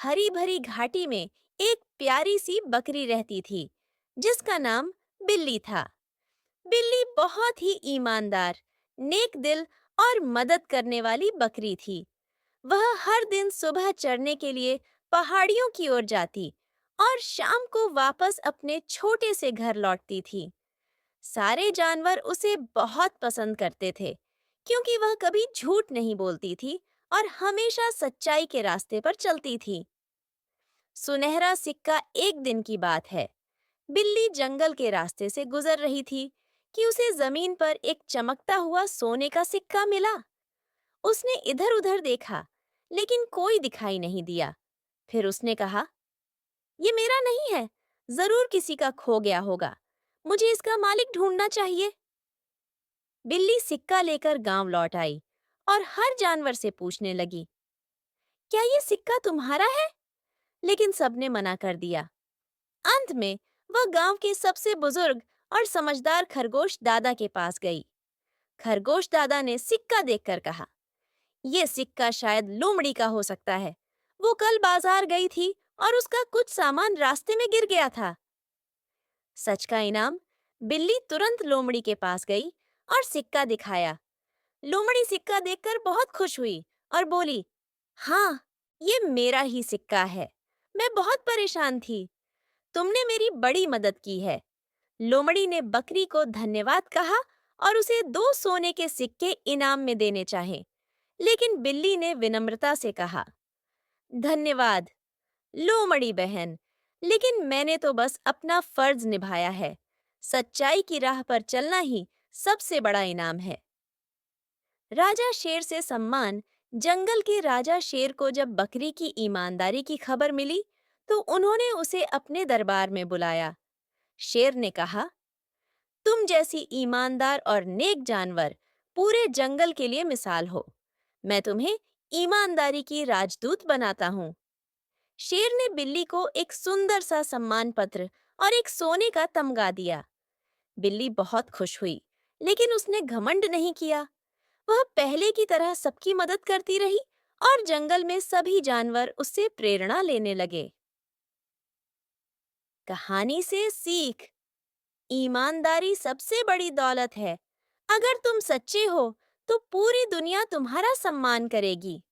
हरी भरी घाटी में एक प्यारी सी बकरी रहती थी जिसका नाम बिल्ली था। बिल्ली बहुत ही ईमानदार, नेक दिल और मदद करने वाली बकरी थी। वह हर दिन सुबह चरने के लिए पहाड़ियों की ओर जाती और शाम को वापस अपने छोटे से घर लौटती थी। सारे जानवर उसे बहुत पसंद करते थे क्योंकि वह कभी झूठ नहीं बोलती थी और हमेशा सच्चाई के रास्ते पर चलती थी। सुनहरा सिक्का एक दिन की बात है। बिल्ली जंगल के रास्ते से गुजर रही थी कि उसे जमीन पर एक चमकता हुआ सोने का सिक्का मिला। उसने इधर-उधर देखा, लेकिन कोई दिखाई नहीं दिया। फिर उसने कहा, "ये मेरा नहीं है, जरूर किसी का खो गया होगा। मुझे इसका मालिक ढूंढना चाहिए।" बिल्ली सिक्का लेकर गांव लौट आई और हर जानवर से पूछने लगी, "क्या ये सिक्का तुम्हारा है?" लेकिन सबने मना कर दिया। अंत में वह गांव के सबसे बुजुर्ग और समझदार खरगोश दादा के पास गई। खरगोश दादा ने सिक्का देखकर कहा, "ये सिक्का शायद लोमड़ी का हो सकता है। वो कल बाजार गई थी और उसका कुछ सामान रास्ते में गिर गया था।" सच का इनाम। बिल्ली तुरंत लोमड़ी के पास गई और सिक्का दिखाया। लोमड़ी सिक्का देखकर बहुत खुश हुई और बोली, "हाँ, ये मेरा ही सिक्का है। मैं बहुत परेशान थी। तुमने मेरी बड़ी मदद की है।" लोमड़ी ने बकरी को धन्यवाद कहा और उसे 2 सोने के सिक्के इनाम में देने चाहे, लेकिन बिल्ली ने विनम्रता से कहा, "धन्यवाद, लोमड़ी बहन, लेकिन मैंने तो बस अपना फर्ज निभाया है। सच्चाई की राह पर चलना ही सबसे बड़ा इनाम है।" राजा शेर से सम्मान। जंगल के राजा शेर को जब बकरी की ईमानदारी की खबर मिली, तो उन्होंने उसे अपने दरबार में बुलाया। शेर ने कहा, "तुम जैसी ईमानदार और नेक जानवर पूरे जंगल के लिए मिसाल हो। मैं तुम्हें ईमानदारी की राजदूत बनाता हूँ।" शेर ने बिल्ली को एक सुंदर सा सम्मान पत्र और एक सोने का तमगा दिया। बिल्ली बहुत खुश हुई, लेकिन उसने घमंड नहीं किया। वह पहले की तरह सबकी मदद करती रही और जंगल में सभी जानवर उससे प्रेरणा लेने लगे। कहानी से सीख। ईमानदारी सबसे बड़ी दौलत है। अगर तुम सच्चे हो, तो पूरी दुनिया तुम्हारा सम्मान करेगी।